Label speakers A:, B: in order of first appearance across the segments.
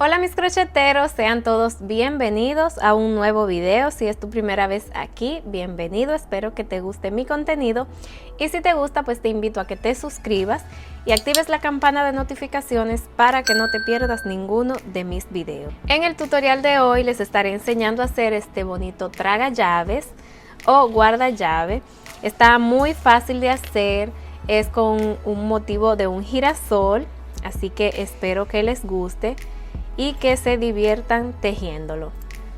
A: Hola mis crocheteros, sean todos bienvenidos a un nuevo video. Si es tu primera vez aquí, bienvenido, espero que te guste mi contenido y si te gusta pues te invito a que te suscribas y actives la campana de notificaciones para que no te pierdas ninguno de mis videos. En el tutorial de hoy les estaré enseñando a hacer este bonito traga llaves o guarda llave. Está muy fácil de hacer, es con un motivo de un girasol, así que espero que les guste y que se diviertan tejiéndolo.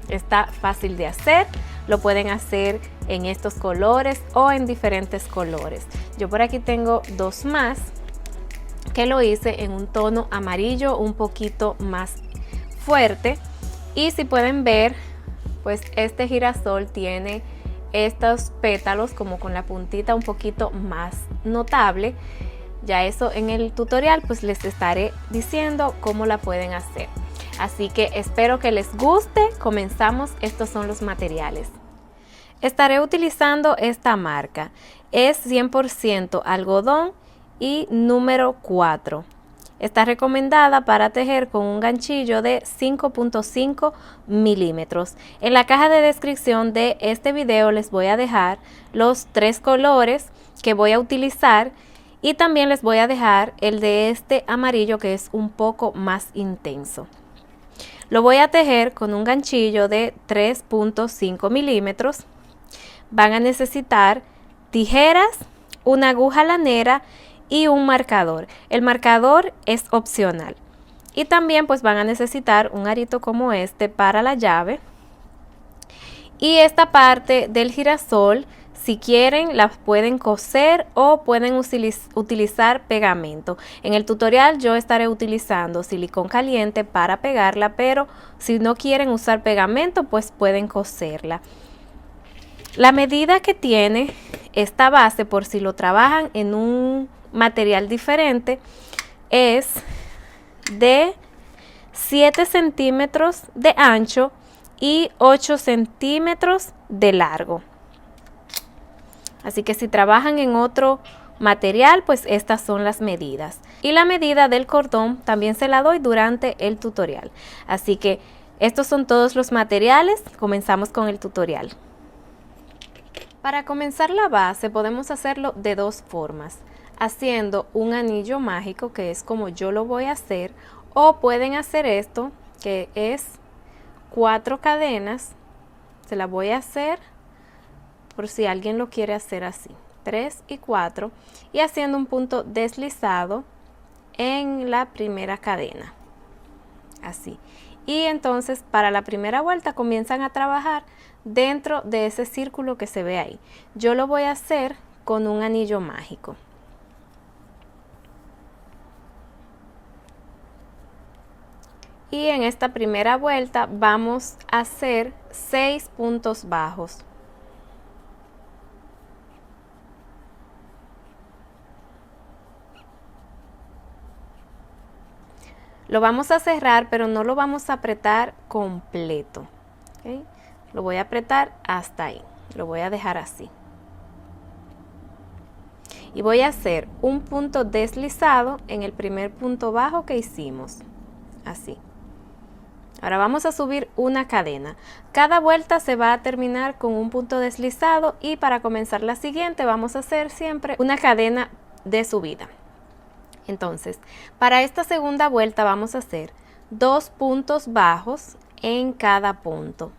A: Está fácil de hacer, lo pueden hacer en estos colores o en diferentes colores. Yo por aquí tengo dos más que lo hice en un tono amarillo un poquito más fuerte y si pueden ver pues este girasol tiene estos pétalos como con la puntita un poquito más notable. Ya eso en el tutorial pues les estaré diciendo cómo la pueden hacer. Así que espero que les guste. Comenzamos. Estos son los materiales. Estaré utilizando esta marca. Es 100% algodón y número 4. Está recomendada para tejer con un ganchillo de 5.5 milímetros. En la caja de descripción de este video les voy a dejar los 3 colores que voy a utilizar y también les voy a dejar el de este amarillo que es un poco más intenso. Lo voy a tejer con un ganchillo de 3.5 milímetros. Van a necesitar tijeras, una aguja lanera y un marcador. El marcador es opcional. Y también pues van a necesitar un arito como este para la llave. Y esta parte del girasol, si quieren, la pueden coser o pueden utilizar pegamento. En el tutorial yo estaré utilizando silicón caliente para pegarla, pero si no quieren usar pegamento, pues pueden coserla. La medida que tiene esta base, por si lo trabajan en un material diferente, es de 7 centímetros de ancho y 8 centímetros de largo. Así que si trabajan en otro material, pues estas son las medidas. Y la medida del cordón también se la doy durante el tutorial. Así que estos son todos los materiales. Comenzamos con el tutorial. Para comenzar la base podemos hacerlo de dos formas. Haciendo un anillo mágico, que es como yo lo voy a hacer. O pueden hacer esto, que es 4 cadenas. Se la voy a hacer por si alguien lo quiere hacer así, 3 y 4 y haciendo un punto deslizado en la primera cadena, así. Y entonces para la primera vuelta comienzan a trabajar dentro de ese círculo que se ve ahí. Yo lo voy a hacer con un anillo mágico. Y en esta primera vuelta vamos a hacer 6 puntos bajos. Lo vamos a cerrar, pero no lo vamos a apretar completo. ¿Okay? Lo voy a apretar hasta ahí. Lo voy a dejar así. Y voy a hacer un punto deslizado en el primer punto bajo que hicimos. Así. Ahora vamos a subir una cadena. Cada vuelta se va a terminar con un punto deslizado y para comenzar la siguiente vamos a hacer siempre una cadena de subida. Entonces, para esta segunda vuelta vamos a hacer 2 puntos bajos en cada punto.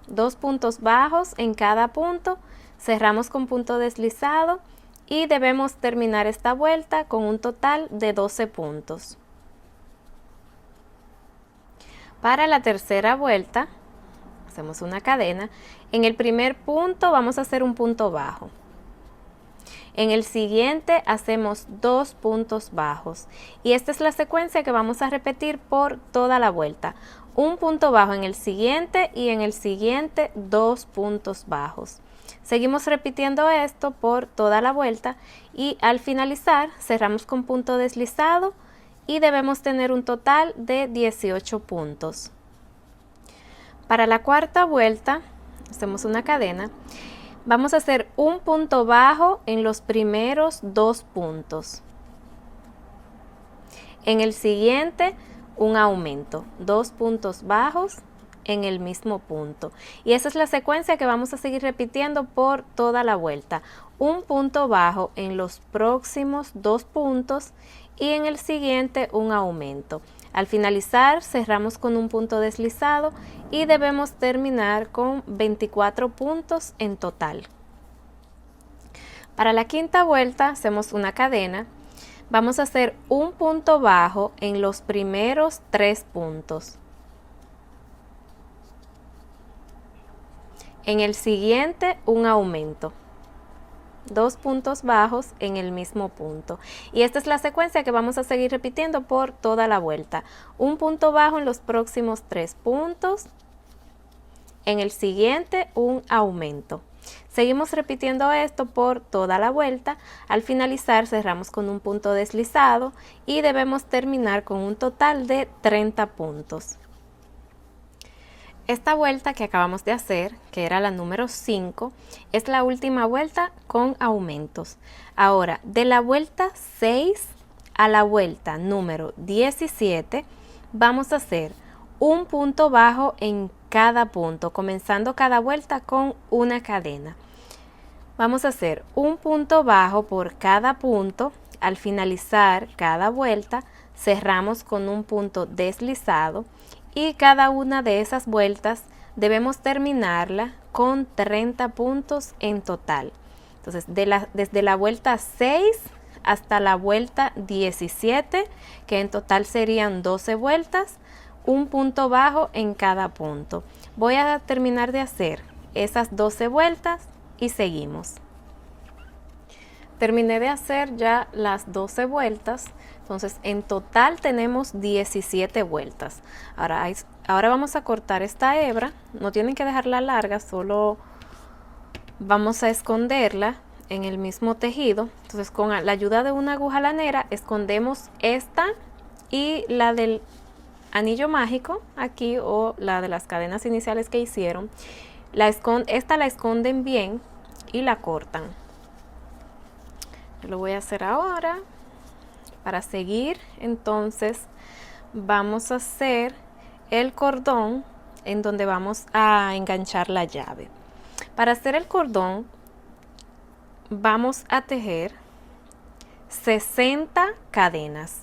A: 2 puntos bajos en cada punto, cerramos con punto deslizado y debemos terminar esta vuelta con un total de 12 puntos. Para la tercera vuelta, hacemos una cadena. En el primer punto vamos a hacer un punto bajo. En el siguiente hacemos 2 puntos bajos y esta es la secuencia que vamos a repetir por toda la vuelta. Un punto bajo en el siguiente y en el siguiente 2 puntos bajos. Seguimos repitiendo esto por toda la vuelta y al finalizar cerramos con punto deslizado y debemos tener un total de 18 puntos. Para la cuarta vuelta hacemos una cadena. Vamos a hacer un punto bajo en los primeros 2 puntos. En el siguiente, un aumento, 2 puntos bajos en el mismo punto. Y esa es la secuencia que vamos a seguir repitiendo por toda la vuelta. Un punto bajo en los próximos 2 puntos y en el siguiente un aumento. Al finalizar cerramos con un punto deslizado y debemos terminar con 24 puntos en total. Para la quinta vuelta hacemos una cadena. Vamos a hacer un punto bajo en los primeros 3 puntos. En el siguiente un aumento. 2 puntos bajos en el mismo punto. Y esta es la secuencia que vamos a seguir repitiendo por toda la vuelta. Un punto bajo en los próximos 3 puntos. En el siguiente un aumento. Seguimos repitiendo esto por toda la vuelta. Al finalizar cerramos con un punto deslizado y debemos terminar con un total de 30 puntos. Esta vuelta que acabamos de hacer, que era la número 5, es la última vuelta con aumentos. Ahora, de la vuelta 6 a la vuelta número 17, vamos a hacer un punto bajo en cada punto, comenzando cada vuelta con una cadena. Vamos a hacer un punto bajo por cada punto. Al finalizar cada vuelta, cerramos con un punto deslizado. Y cada una de esas vueltas debemos terminarla con 30 puntos en total. Entonces, desde la vuelta 6 hasta la vuelta 17, que en total serían 12 vueltas, un punto bajo en cada punto. Voy a terminar de hacer esas 12 vueltas y seguimos. Terminé de hacer ya las 12 vueltas, entonces en total tenemos 17 vueltas. Ahora vamos a cortar esta hebra, no tienen que dejarla larga, solo vamos a esconderla en el mismo tejido. Entonces con la ayuda de una aguja lanera escondemos esta y la del anillo mágico aquí o la de las cadenas iniciales que hicieron. Esta la esconden bien y la cortan. Lo voy a hacer ahora. Para seguir, entonces vamos a hacer el cordón en donde vamos a enganchar la llave. Para hacer el cordón vamos a tejer 60 cadenas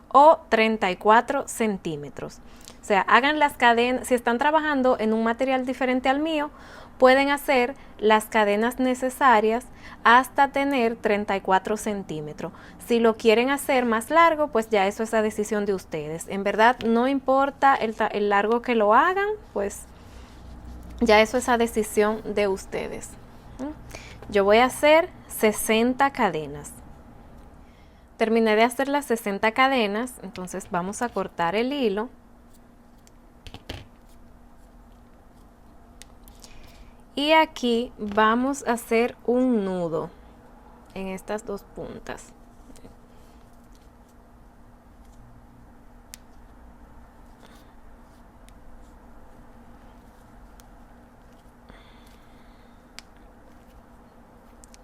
A: o 34 centímetros. O sea, hagan las cadenas, si están trabajando en un material diferente al mío, pueden hacer las cadenas necesarias hasta tener 34 centímetros. Si lo quieren hacer más largo, pues ya eso es a decisión de ustedes. En verdad no importa el largo que lo hagan, pues ya eso es a decisión de ustedes. Yo voy a hacer 60 cadenas. Terminé de hacer las 60 cadenas, entonces vamos a cortar el hilo. Y aquí vamos a hacer un nudo en estas dos puntas.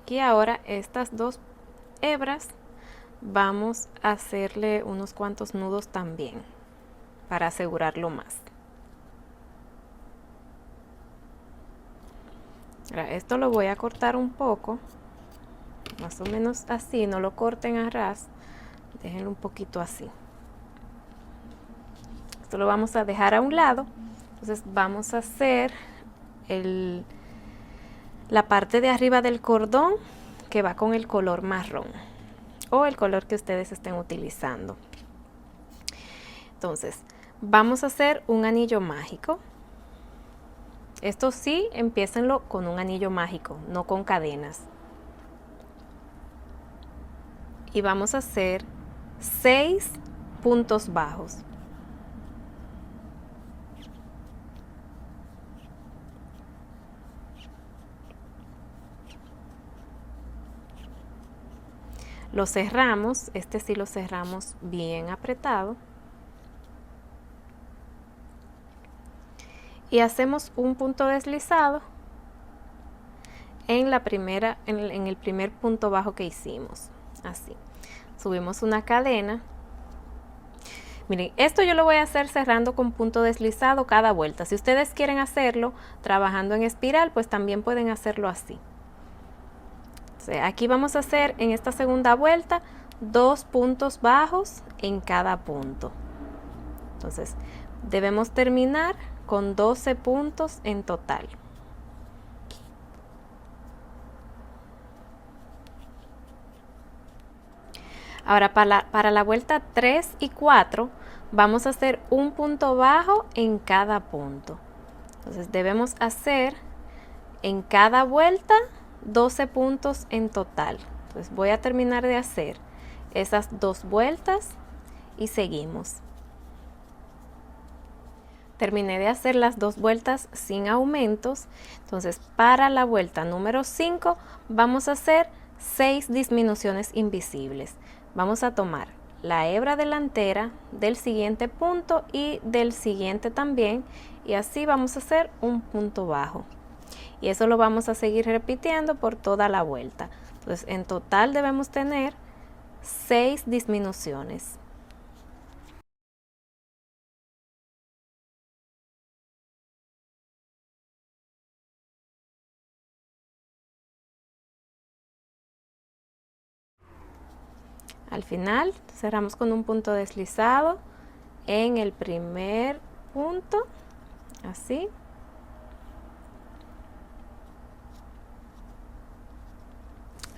A: Y ahora estas dos hebras vamos a hacerle unos cuantos nudos también para asegurarlo más. Ahora, esto lo voy a cortar un poco, más o menos así, no lo corten a ras, déjenlo un poquito así. Esto lo vamos a dejar a un lado, entonces vamos a hacer la parte de arriba del cordón que va con el color marrón o el color que ustedes estén utilizando. Entonces, vamos a hacer un anillo mágico. Esto sí, empiécenlo con un anillo mágico, no con cadenas. Y vamos a hacer 6 puntos bajos. Lo cerramos, este sí lo cerramos bien apretado. Y hacemos un punto deslizado en el primer punto bajo que hicimos, así. subimos una cadena. Miren, esto yo lo voy a hacer cerrando con punto deslizado cada vuelta. Si ustedes quieren hacerlo trabajando en espiral, pues también pueden hacerlo así. Entonces, aquí vamos a hacer en esta segunda vuelta 2 puntos bajos en cada punto. Entonces, debemos terminar con 12 puntos en total. Ahora para la vuelta 3 y 4 vamos a hacer un punto bajo en cada punto. Entonces debemos hacer en cada vuelta 12 puntos en total. Entonces voy a terminar de hacer esas 2 vueltas y seguimos. Terminé de hacer las 2 vueltas sin aumentos. Entonces para la vuelta número 5 vamos a hacer 6 disminuciones invisibles. Vamos a tomar la hebra delantera del siguiente punto y del siguiente también, y así vamos a hacer un punto bajo. Y eso lo vamos a seguir repitiendo por toda la vuelta. Entonces en total debemos tener 6 disminuciones. Al final cerramos con un punto deslizado en el primer punto, así.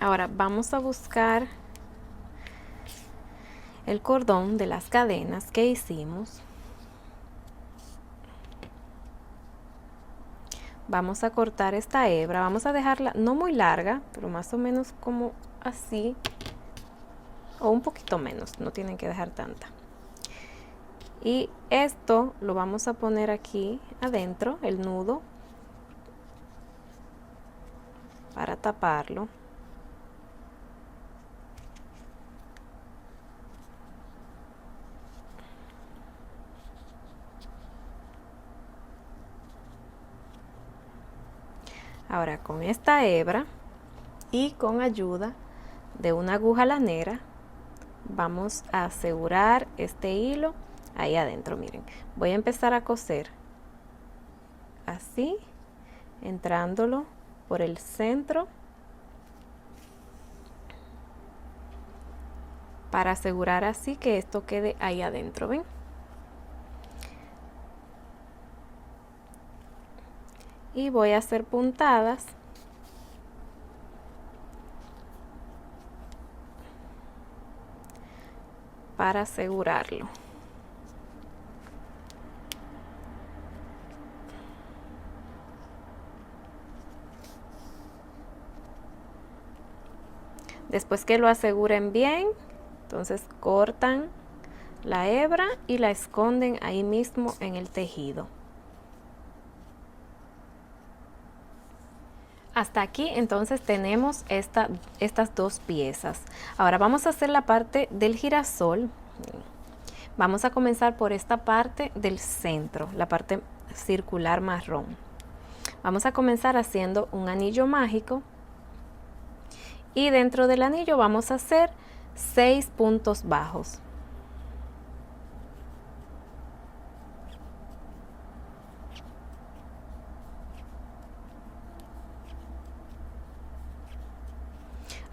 A: Ahora vamos a buscar el cordón de las cadenas que hicimos. Vamos a cortar esta hebra, vamos a dejarla no muy larga, pero más o menos como así, o un poquito menos, no tienen que dejar tanta. Y esto lo vamos a poner aquí adentro, el nudo, para taparlo. Ahora con esta hebra y con ayuda de una aguja lanera vamos a asegurar este hilo ahí adentro. Miren, voy a empezar a coser así, entrándolo por el centro para asegurar así que esto quede ahí adentro, ¿ven? Y voy a hacer puntadas para asegurarlo. Después que lo aseguren bien, entonces cortan la hebra y la esconden ahí mismo en el tejido. Hasta aquí entonces tenemos estas 2 piezas. Ahora vamos a hacer la parte del girasol. Vamos a comenzar por esta parte del centro, la parte circular marrón. Vamos a comenzar haciendo un anillo mágico y dentro del anillo vamos a hacer 6 puntos bajos.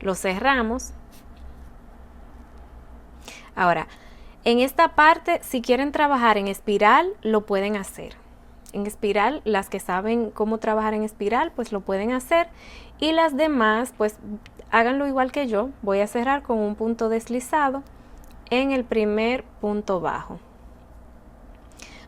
A: Lo cerramos. Ahora, en esta parte, si quieren trabajar en espiral, lo pueden hacer. En espiral, las que saben cómo trabajar en espiral, pues lo pueden hacer. Y las demás, pues háganlo igual que yo. Voy a cerrar con un punto deslizado en el primer punto bajo.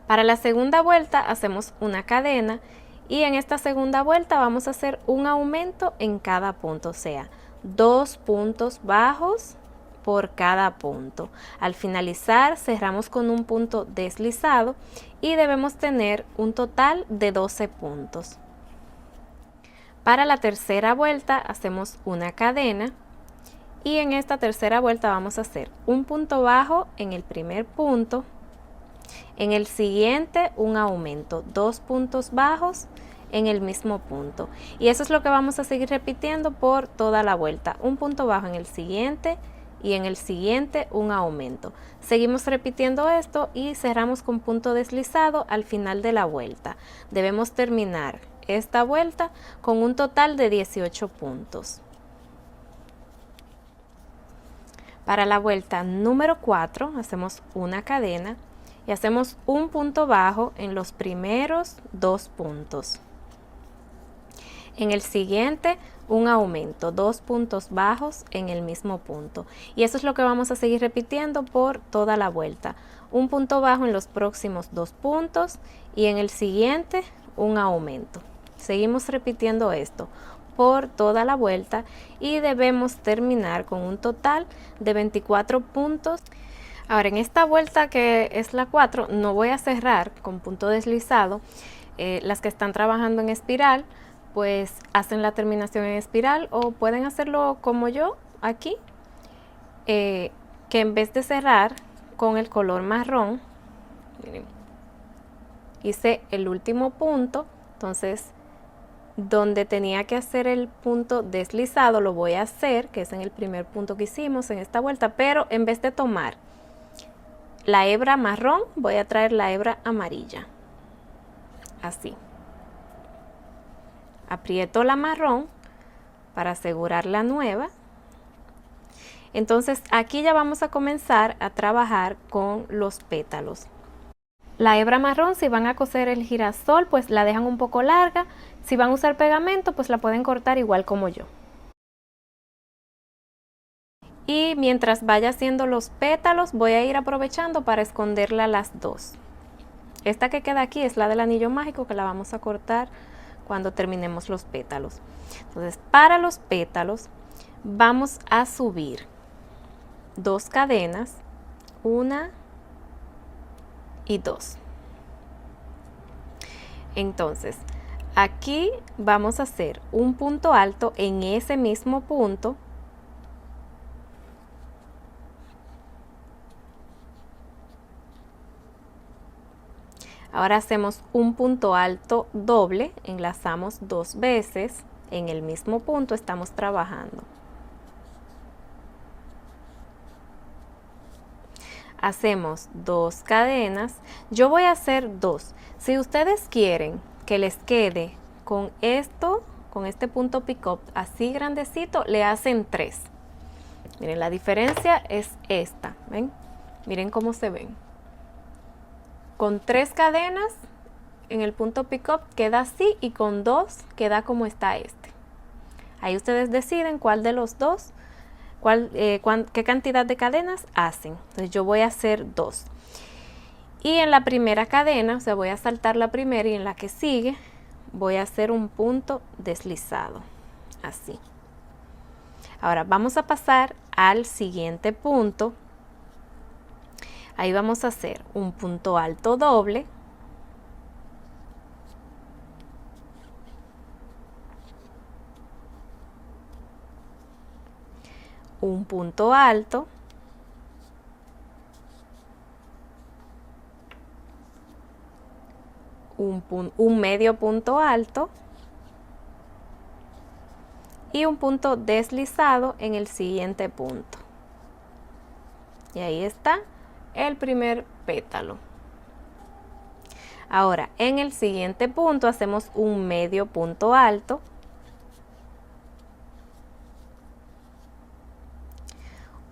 A: Para la segunda vuelta hacemos una cadena y en esta segunda vuelta vamos a hacer un aumento en cada punto, o sea, 2 puntos bajos por cada punto. Al finalizar cerramos con un punto deslizado y debemos tener un total de 12 puntos. Para la tercera vuelta hacemos una cadena y en esta tercera vuelta vamos a hacer un punto bajo en el primer punto, en el siguiente un aumento, 2 puntos bajos en el mismo punto, y eso es lo que vamos a seguir repitiendo por toda la vuelta, un punto bajo en el siguiente y en el siguiente un aumento. Seguimos repitiendo esto y cerramos con punto deslizado al final de la vuelta. Debemos terminar esta vuelta con un total de 18 puntos. Para la vuelta número 4 hacemos una cadena y hacemos un punto bajo en los primeros 2 puntos. En el siguiente un aumento, 2 puntos bajos en el mismo punto. Y eso es lo que vamos a seguir repitiendo por toda la vuelta. Un punto bajo en los próximos 2 puntos y en el siguiente un aumento. Seguimos repitiendo esto por toda la vuelta y debemos terminar con un total de 24 puntos. Ahora en esta vuelta que es la 4 no voy a cerrar con punto deslizado. Las que están trabajando en espiral pues hacen la terminación en espiral o pueden hacerlo como yo aquí, que en vez de cerrar con el color marrón, miren, hice el último punto, entonces donde tenía que hacer el punto deslizado lo voy a hacer, que es en el primer punto que hicimos en esta vuelta, pero en vez de tomar la hebra marrón voy a traer la hebra amarilla, así. Aprieto la marrón para asegurar la nueva. Entonces aquí ya vamos a comenzar a trabajar con los pétalos. La hebra marrón, si van a coser el girasol, pues la dejan un poco larga. Si van a usar pegamento, pues la pueden cortar igual como yo. Y mientras vaya haciendo los pétalos, voy a ir aprovechando para esconderla las dos. Esta que queda aquí es la del anillo mágico, que la vamos a cortar cuando terminemos los pétalos. Entonces, para los pétalos vamos a subir 2 cadenas, 1 y 2. Entonces, aquí vamos a hacer un punto alto en ese mismo punto. Ahora hacemos un punto alto doble, enlazamos 2 veces, en el mismo punto estamos trabajando. Hacemos 2 cadenas, yo voy a hacer 2. Si ustedes quieren que les quede con esto, con este punto pick-up así grandecito, le hacen 3. Miren, la diferencia es esta, ¿ven? Miren cómo se ven. Con 3 cadenas en el punto pick-up queda así y con 2 queda como está este. Ahí ustedes deciden cuál de los dos, qué cantidad de cadenas hacen. Entonces yo voy a hacer 2. Y en la primera cadena, o sea, voy a saltar la primera y en la que sigue voy a hacer un punto deslizado, así. Ahora vamos a pasar al siguiente punto. Ahí vamos a hacer un punto alto doble, un punto alto, un medio punto alto y un punto deslizado en el siguiente punto. Y ahí está el primer pétalo. Ahora en el siguiente punto hacemos un medio punto alto,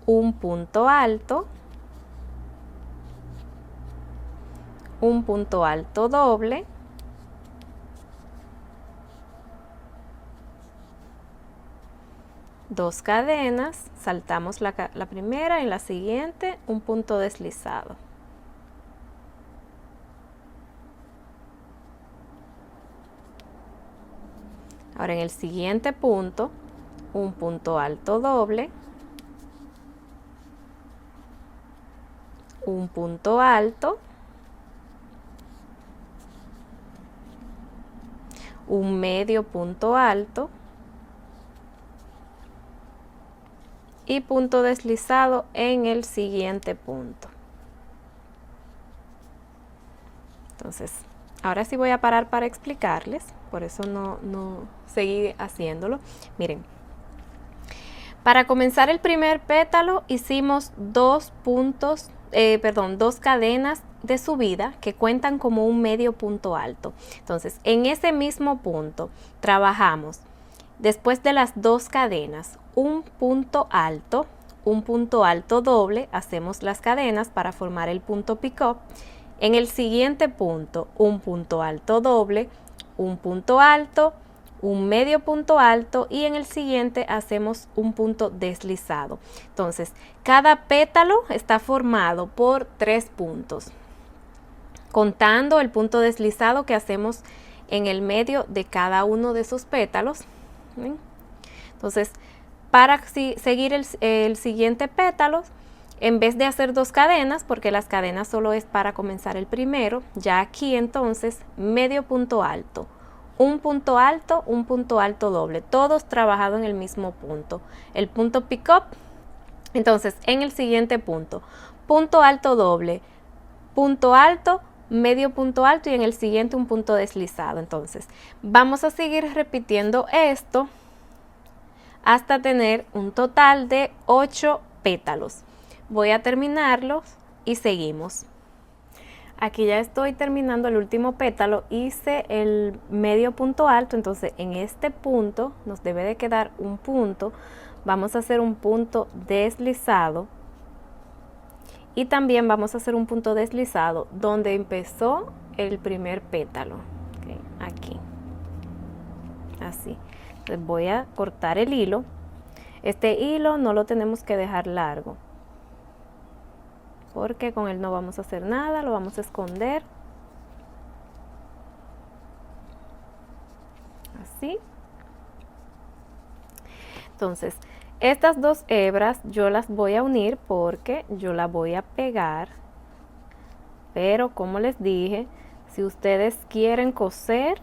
A: un punto alto, un punto alto doble, dos cadenas, saltamos la primera y en la siguiente un punto deslizado. Ahora en el siguiente punto, un punto alto doble, un punto alto, un medio punto alto y punto deslizado en el siguiente punto. Entonces, ahora sí voy a parar para explicarles, por eso no seguí haciéndolo. Miren, Para comenzar el primer pétalo hicimos dos cadenas de subida que cuentan como un medio punto alto. Entonces, en ese mismo punto trabajamos, después de las dos cadenas, un punto alto doble, hacemos las cadenas para formar el punto pick-up. En el siguiente punto, un punto alto doble, un punto alto, un medio punto alto y en el siguiente hacemos un punto deslizado. Entonces, cada pétalo está formado por 3 puntos, contando el punto deslizado que hacemos en el medio de cada uno de esos pétalos. ¿Ven? Entonces, para seguir el siguiente pétalo, en vez de hacer 2 cadenas, porque las cadenas solo es para comenzar el primero, ya aquí entonces medio punto alto, un punto alto doble, todos trabajados en el mismo punto, el punto pick up. Entonces en el siguiente punto alto doble, punto alto, medio punto alto y en el siguiente un punto deslizado. Entonces vamos a seguir repitiendo esto hasta tener un total de 8 pétalos. Voy a terminarlos y seguimos. Aquí ya estoy terminando el último pétalo, hice el medio punto alto, entonces en este punto nos debe de quedar un punto, vamos a hacer un punto deslizado y también vamos a hacer un punto deslizado donde empezó el primer pétalo, ¿okay? Aquí, así. Entonces voy a cortar el hilo, este hilo no lo tenemos que dejar largo, porque con él no vamos a hacer nada, lo vamos a esconder. Así. Entonces, estas 2 hebras yo las voy a unir porque yo la voy a pegar. Pero como les dije, si ustedes quieren coser,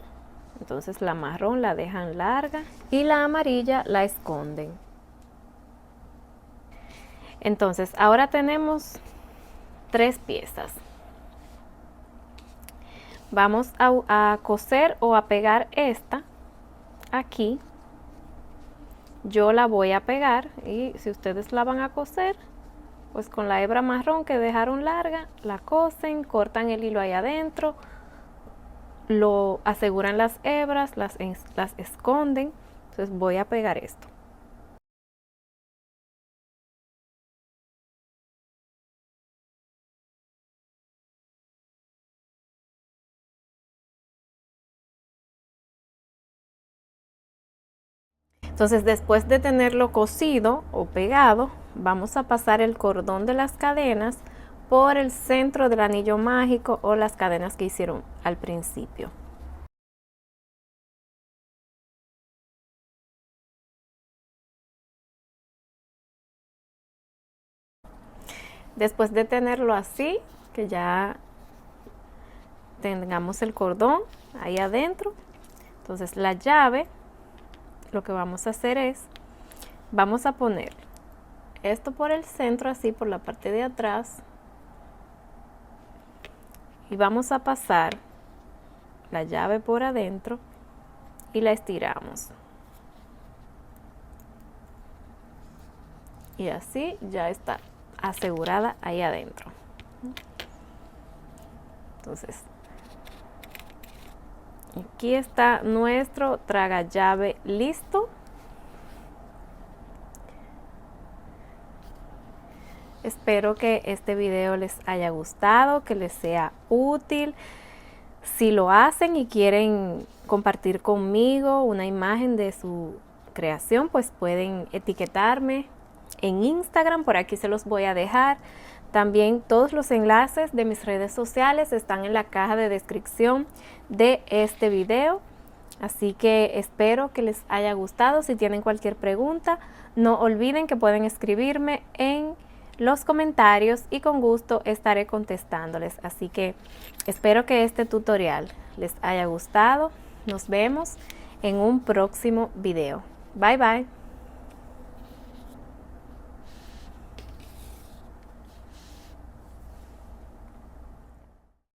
A: entonces la marrón la dejan larga y la amarilla la esconden. Entonces, ahora tenemos 3 piezas. Vamos a coser o a pegar esta aquí. Yo la voy a pegar y si ustedes la van a coser, pues con la hebra marrón que dejaron larga, la cosen, cortan el hilo ahí adentro, lo aseguran las hebras, las esconden. Entonces voy a pegar esto. Entonces después de tenerlo cosido o pegado, vamos a pasar el cordón de las cadenas por el centro del anillo mágico o las cadenas que hicieron al principio. Después de tenerlo así, que ya tengamos el cordón ahí adentro, entonces la llave, lo que vamos a hacer es, vamos a poner esto por el centro, así por la parte de atrás, y vamos a pasar la llave por adentro y la estiramos. Y así ya está asegurada ahí adentro. Entonces, aquí está nuestro traga llave listo. Espero que este video les haya gustado, que les sea útil. Si lo hacen y quieren compartir conmigo una imagen de su creación, pues pueden etiquetarme en Instagram, por aquí se los voy a dejar. También todos los enlaces de mis redes sociales están en la caja de descripción de este video. Así que espero que les haya gustado. Si tienen cualquier pregunta, no olviden que pueden escribirme en los comentarios y con gusto estaré contestándoles. Así que espero que este tutorial les haya gustado. Nos vemos en un próximo video. Bye bye.